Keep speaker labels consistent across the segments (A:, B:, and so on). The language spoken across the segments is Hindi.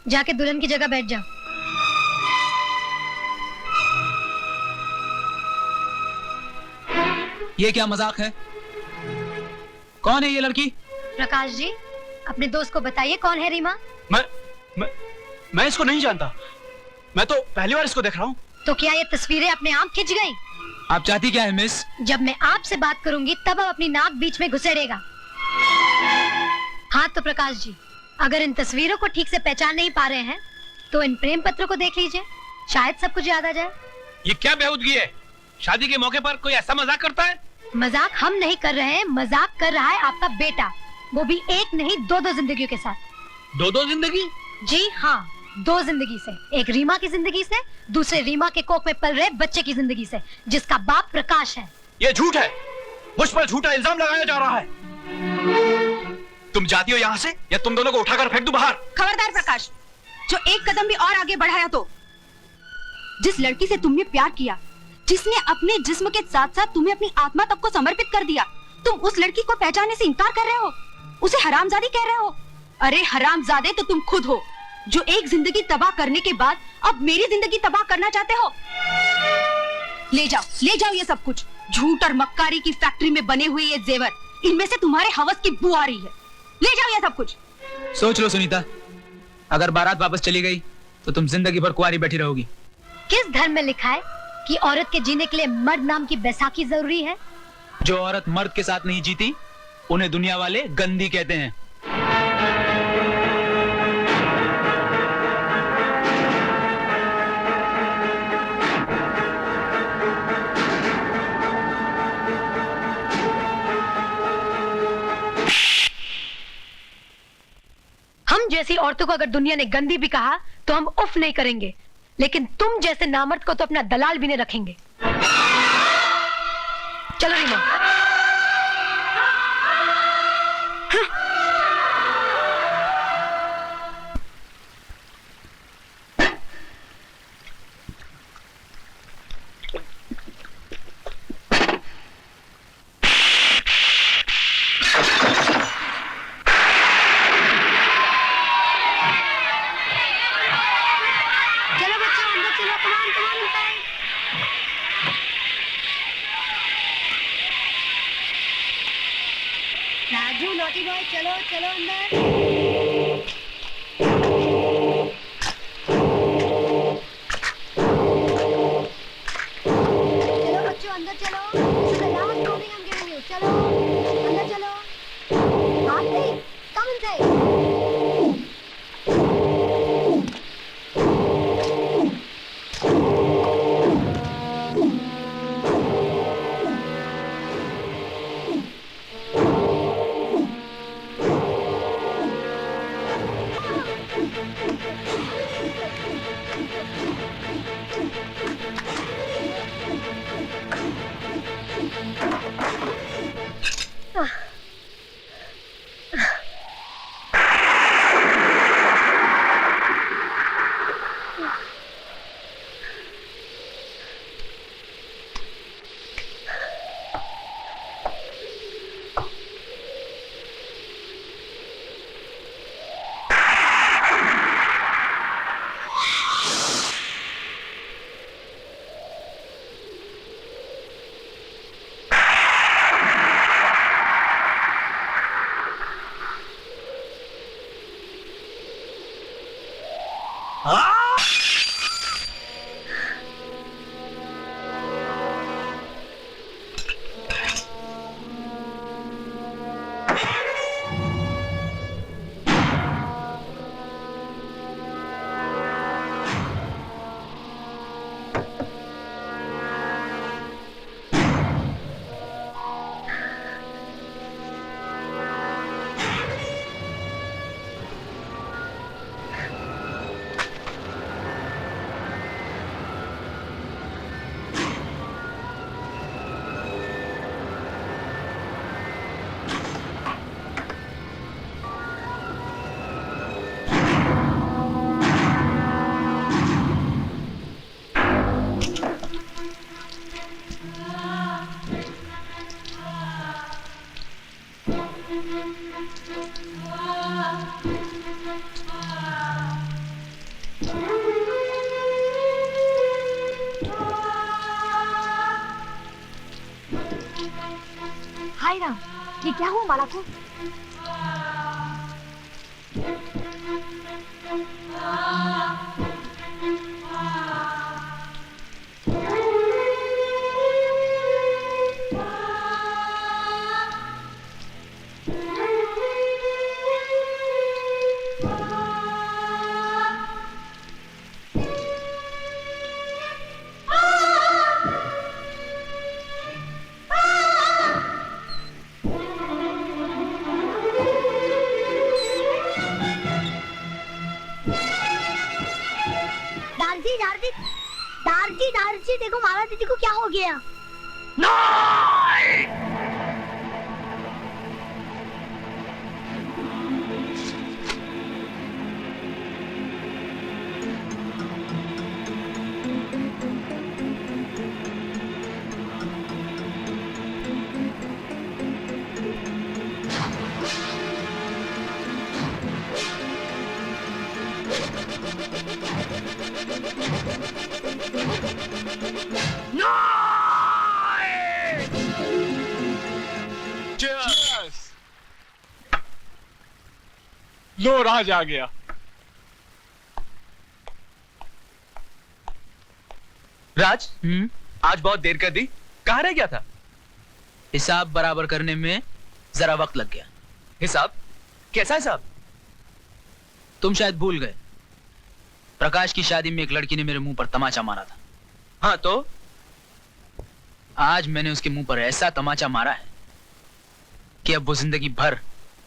A: जाके दुल्हन की जगह बैठ जाओ।
B: ये क्या मजाक है? कौन है ये लड़की?
A: प्रकाश जी, अपने दोस्त को बताइए कौन है रीमा।
C: मैं इसको नहीं जानता। मैं तो पहली बार इसको देख रहा हूँ।
A: तो क्या ये तस्वीरें अपने आप खिंच गई?
B: आप चाहती क्या है मिस?
A: जब मैं आपसे बात करूंगी तब आप अपनी नाक बीच में घुसेड़ेगा। हाँ तो प्रकाश जी, अगर इन तस्वीरों को ठीक से पहचान नहीं पा रहे हैं तो इन प्रेम पत्रों को देख लीजिए, शायद सब कुछ याद आ जाए।
D: ये क्या बेहूदगी है? शादी के मौके पर कोई ऐसा मजाक करता है?
A: मजाक हम नहीं कर रहे हैं, मजाक कर रहा है आपका बेटा, वो भी एक नहीं दो जिंदगियों के साथ।
D: दो जिंदगी?
A: जी हाँ, 2 जिंदगी से। एक रीमा की जिंदगी से, दूसरे रीमा के कोख में पल रहे बच्चे की जिंदगी से, जिसका बाप प्रकाश है।
C: ये झूठ है। मुझ पर झूठा इल्जाम लगाया जा रहा है। तुम जाती हो यहाँ से या तुम दोनों को उठाकर फेंक दूं बाहर।
E: खबरदार प्रकाश, जो एक कदम भी और आगे बढ़ाया तो। जिस लड़की से तुमने प्यार किया, जिसने अपने जिस्म के साथ साथ तुम्हें अपनी आत्मा तक को समर्पित कर दिया, तुम उस लड़की को पहचानने से इनकार कर रहे हो, उसे हरामजादी कह रहे हो। अरे हरामजादे तो तुम खुद हो, जो एक जिंदगी तबाह करने के बाद अब मेरी जिंदगी तबाह करना चाहते हो। ले जाओ ये सब कुछ। झूठ और मक्कारी की फैक्ट्री में बने हुए ये जेवर, इनमें से तुम्हारे हवस की बू आ रही है। ले जाओ ये सब कुछ।
B: सोच लो सुनीता, अगर बारात वापस चली गई तो तुम जिंदगी भर कुंवारी बैठी रहोगी।
A: किस धर्म में लिखा है कि औरत के जीने के लिए मर्द नाम की बैसाखी जरूरी है?
B: जो औरत मर्द के साथ नहीं जीती उन्हें दुनिया वाले गंदी कहते हैं।
A: हम जैसी औरतों को अगर दुनिया ने गंदी भी कहा तो हम उफ नहीं करेंगे, लेकिन तुम जैसे नामर्द को तो अपना दलाल भी नहीं रखेंगे। चलो रीमा। चलो बच्चों अंदर चलो, कमान कमान अंदर। राजू नॉटी बॉय, चलो चलो अंदर। चलो बच्चों अंदर चलो। This is the last warning I'm giving you. चलो अंदर चलो। आरती, come inside. साई राम, ये क्या हुआ माला को? दारजी, देखो माला दीदी को क्या हो गया?
C: लो राज आ गया। राज, आज बहुत देर कर दी, कहाँ रह गया था?
B: हिसाब बराबर करने में जरा वक्त लग गया।
C: हिसाब? कैसा हिसाब?
B: तुम शायद भूल गए, प्रकाश की शादी में एक लड़की ने मेरे मुंह पर तमाचा मारा था।
C: हाँ तो?
B: आज मैंने उसके मुंह पर ऐसा तमाचा मारा है कि अब वो जिंदगी भर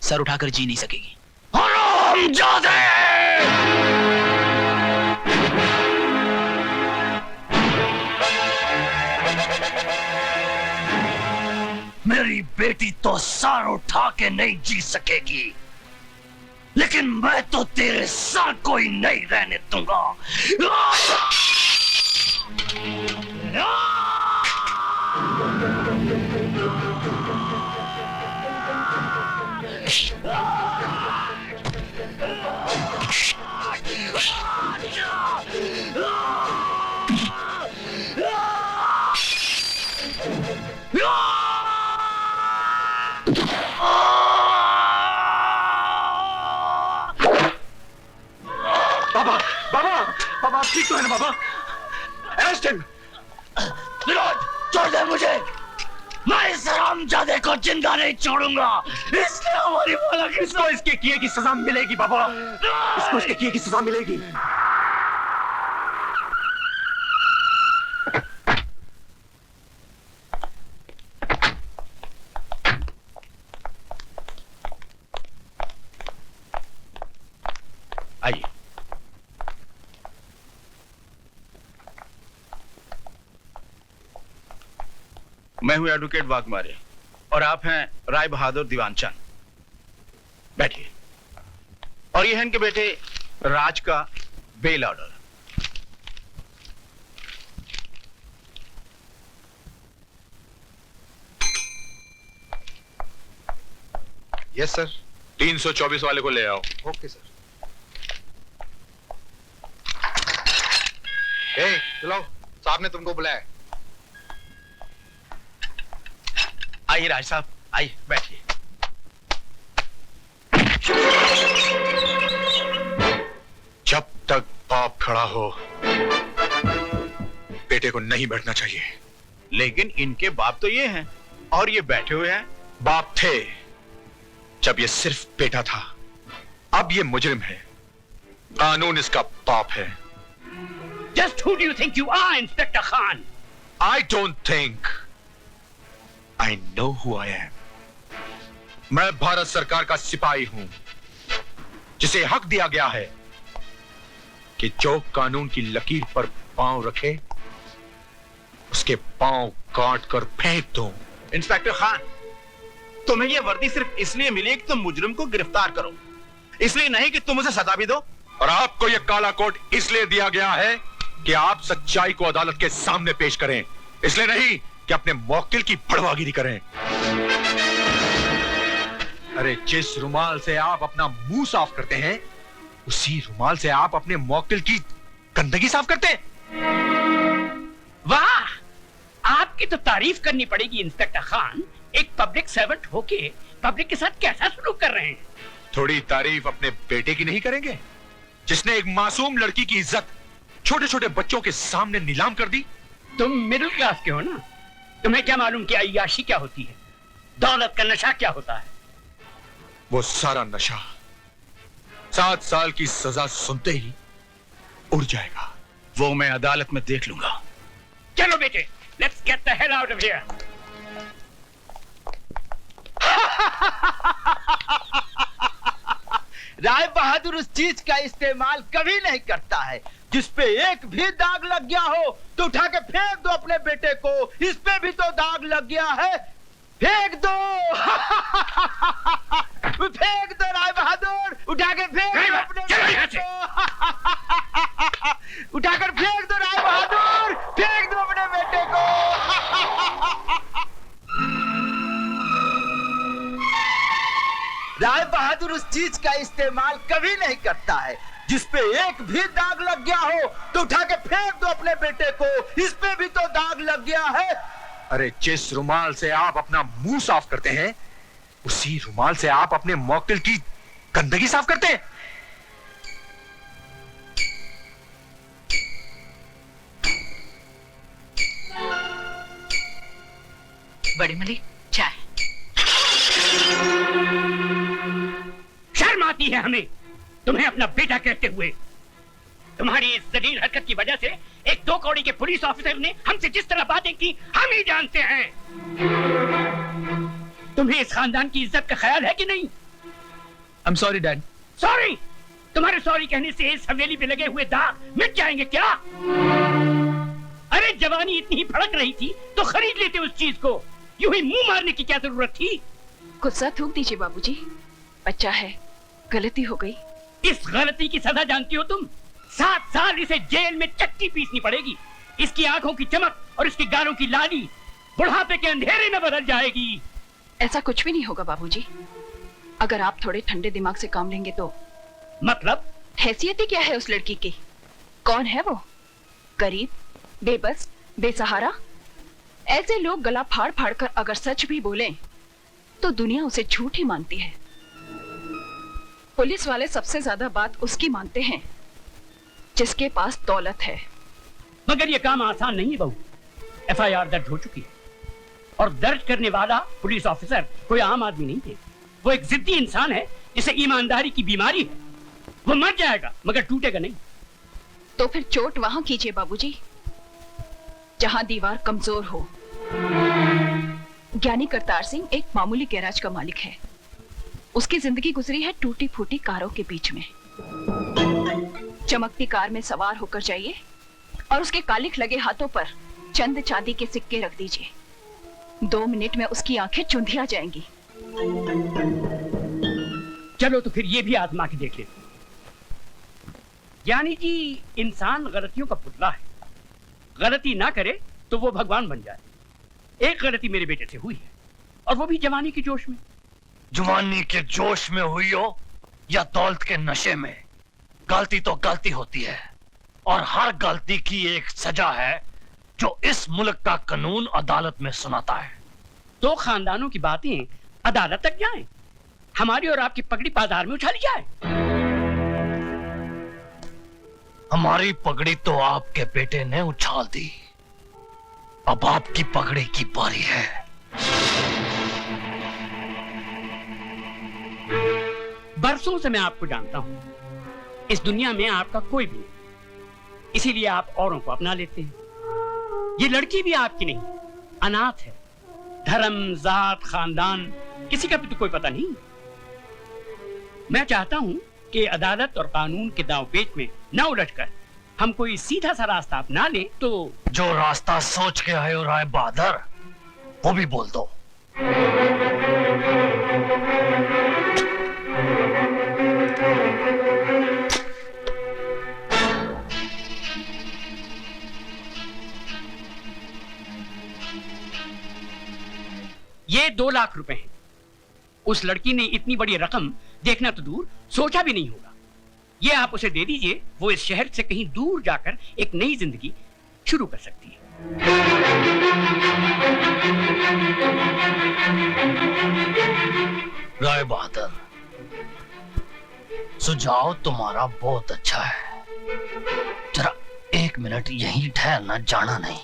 B: सर उठाकर जी नहीं सकेगी।
C: हरामजादे!
F: मेरी बेटी तो सर उठा के नहीं जी सकेगी, लेकिन मैं तो तेरे सर को ही नहीं रहने दूंगा।
C: बाबा ठीक तो है ना बाबा? Arrest him!
F: विनोद, छोड़ दे मुझे। मैं इस हरामजादे को जिंदा नहीं छोड़ूंगा। इसने हमारी माला की,
C: इसको इसके किए की सजा मिलेगी बाबा, इसको इसके किए की सजा मिलेगी। आइए।
D: मैं हूं एडवोकेट वाघमारे और आप हैं राय बहादुर दीवानचंद। बैठिए। और ये है इनके बेटे राज का बेल ऑर्डर।
C: Yes sir.
D: 324 वाले को ले आओ।
C: Okay sir. ए, चलो, साहब ने तुमको बुलाया।
D: आइए राज साहब, आइए बैठिए।
C: जब तक बाप खड़ा हो बेटे को नहीं बैठना चाहिए।
D: लेकिन इनके बाप तो ये हैं और ये बैठे हुए हैं।
C: बाप थे जब ये सिर्फ बेटा था, अब ये मुजरिम है। कानून इसका बाप है।
F: Just who do you think you are, Inspector Khan?
C: I don't think. I know who I am. मैं भारत सरकार का सिपाही हूं, जिसे हक दिया गया है कि जो कानून की लकीर पर पांव रखे उसके पांव काट कर फेंक दो।
D: इंस्पेक्टर खान, तुम्हें यह वर्दी सिर्फ इसलिए मिली कि तुम मुजरिम को गिरफ्तार करो, इसलिए नहीं कि तुम उसे सजा भी दो।
C: और आपको यह काला कोट इसलिए दिया गया है कि आप सच्चाई को अदालत के सामने पेश करें, इसलिए नहीं कि अपने मौकिल की बड़वागिरी करें। अरे जिस रुमाल से आप अपना मुंह साफ करते हैं, उसी रुमाल से आप अपने मौकिल की गंदगी साफ करते हैं।
F: वाह, आपकी तो तारीफ करनी पड़ेगी इंस्पेक्टर खान।
G: एक पब्लिक सर्वेंट होके पब्लिक के साथ कैसा सलूक कर रहे हैं?
C: थोड़ी तारीफ अपने बेटे की नहीं करेंगे, जिसने एक मासूम लड़की की इज्जत छोटे छोटे बच्चों के सामने नीलाम कर दी?
G: तुम मिडिल क्लास के हो ना, तुम्हें क्या मालूम कि अय्याशी क्या होती है, दौलत का नशा क्या होता है?
C: वो सारा नशा 7 साल की सजा सुनते ही उड़ जाएगा।
D: वो मैं अदालत में देख लूंगा।
G: चलो बेटे, let's get the hell out of here.
H: Rai Bahadur उस चीज का इस्तेमाल कभी नहीं करता है जिस पे एक भी दाग लग गया हो तो उठा के फेंक दो अपने बेटे को। इस पे भी तो दाग लग गया है, फेंक दो। फेंक दो राय बहादुर, उठा के फेंक दो अपने बेटे को। उठाकर फेंक दो राय बहादुर, फेंक दो अपने बेटे को। राय बहादुर उस चीज का इस्तेमाल कभी नहीं करता है जिस पे एक भी दाग लग गया हो तो उठा के फेंक दो अपने बेटे को। इस पे भी तो दाग लग गया है।
C: अरे जिस रुमाल से आप अपना मुंह साफ करते हैं, उसी रुमाल से आप अपने मौक्तिल की गंदगी साफ करते हैं।
I: बड़ी मलिक, चाय।
G: शर्म आती है हमें तुम्हें अपना बेटा कहते हुए। तुम्हारी इस जलील हरकत की वजह से एक 2 कौड़ी के पुलिस ऑफिसर ने हमसे जिस तरह बातें की हम ही जानते हैं। तुम्हें इस खानदान की इज्जत का ख्याल है कि नहीं?
B: I am sorry dad.
G: Sorry? तुम्हारे सॉरी कहने से इस हवेली पे लगे हुए दाग मिट जाएंगे क्या? अरे जवानी इतनी ही भड़क रही थी तो खरीद लेते उस चीज को, यूं ही मुंह मारने की क्या जरूरत थी?
I: गुस्सा थूक दीजिए बाबूजी, बच्चा है, गलती हो गई।
G: इस गलती की सजा जानती हो तुम? 7 साल इसे जेल में चक्की पीसनी पड़ेगी। इसकी आंखों की चमक और इसके गालों की लाली बुढ़ापे के अंधेरे में बदल जाएगी।
I: ऐसा कुछ भी नहीं होगा बाबूजी, अगर आप थोड़े ठंडे दिमाग से काम लेंगे तो।
G: मतलब?
I: हैसियत ही क्या है उस लड़की की? कौन है वो? गरीब, बेबस, बेसहारा। ऐसे लोग गला फाड़ फाड़ कर अगर सच भी बोलें तो दुनिया उसे झूठ ही मानती है। पुलिस वाले सबसे ज्यादा बात उसकी मानते हैं जिसके पास दौलत है।
G: मगर ये काम आसान नहीं है बहू। FIR दर्ज हो चुकी है और दर्ज करने वाला पुलिस ऑफिसर कोई आम आदमी नहीं है। वो एक जिद्दी इंसान है जिसे ईमानदारी की बीमारी है। वो मर जाएगा मगर टूटेगा नहीं।
I: तो फिर चोट वहां कीजिए बाबूजी जहां दीवार कमजोर हो। ज्ञानी करतार सिंह एक मामूली गैराज का मालिक है। उसकी जिंदगी गुजरी है टूटी फूटी कारों के बीच में। चमकती कार में सवार होकर जाइए और उसके कालिख लगे हाथों पर चंद चांदी के सिक्के रख दीजिए। 2 मिनट में उसकी आंखें चुंधिया जाएंगी।
G: चलो तो फिर ये भी आजमा के देख लेते। ज्ञानी जी इंसान गलतियों का पुतला है। गलती ना करे तो वो भगवान बन जाए। एक गलती मेरे बेटे से हुई है और वो भी जवानी के जोश में।
F: जवानी के जोश में हुई हो या दौलत के नशे में, गलती तो गलती होती है और हर गलती की एक सजा है जो इस मुल्क का कानून अदालत में सुनाता है।
G: तो खानदानों की बातें अदालत तक जाएं, हमारी और आपकी पगड़ी बाजार में उछाली जाए।
F: हमारी पगड़ी तो आपके बेटे ने उछाल दी, अब आपकी पगड़ी की बारी है।
G: बरसों से मैं आपको जानता हूं। इस दुनिया में आपका कोई भी नहीं, इसीलिए आप औरों को अपना लेते हैं। ये लड़की भी आपकी नहीं, अनाथ है। धर्म, जात, खानदान किसी का भी तो कोई पता नहीं। मैं चाहता हूं कि अदालत और कानून के दांवपेच में न उलझकर हम कोई सीधा सा रास्ता अपना लें। तो
F: जो रास्ता सोच के आए हो राय बहादुर, वो भी बोल दो।
G: ये 2 लाख रुपए हैं। उस लड़की ने इतनी बड़ी रकम देखना तो दूर सोचा भी नहीं होगा। ये आप उसे दे दीजिए, वो इस शहर से कहीं दूर जाकर एक नई जिंदगी शुरू कर सकती है।
F: राय बहादुर, सुझाव तुम्हारा बहुत अच्छा है। जरा 1 मिनट यहीं ठहरना, जाना नहीं।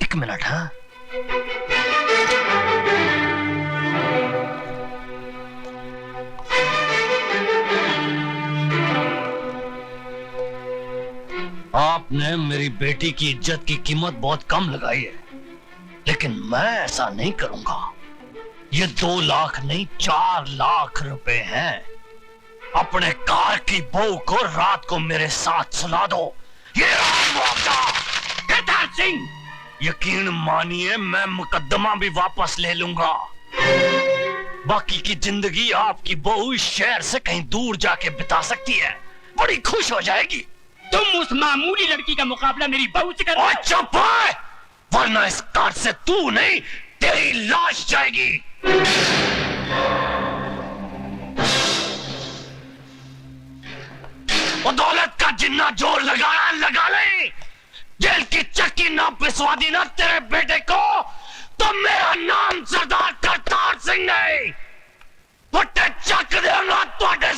F: 1 मिनट। हाँ, आपने मेरी बेटी की इज्जत की कीमत बहुत कम लगाई है, लेकिन मैं ऐसा नहीं करूंगा। ये 2 लाख नहीं 4 लाख रुपए हैं। अपने कार की बहू को रात को मेरे साथ सुला दो। ये रहा मुआवजा। केदार सिंह, यकीन मानिए मैं मुकदमा भी वापस ले लूंगा। बाकी की जिंदगी आपकी बहू इस शहर से कहीं दूर जाके बिता सकती है, बड़ी खुश हो जाएगी।
G: तुम उस मामूली लड़की का मुकाबला मेरी बहू से कर।
F: और चुप है, वरना इस कार से तू नहीं तेरी लाश जाएगी। वो दौलत का जिन्ना जोर लगाया लगा ले। जेल की चक्की ना पिसवा दी ना तेरे बेटे को, तो मेरा नाम सरदार करतार सिंह नहीं। फटे चक देगा तुहाडे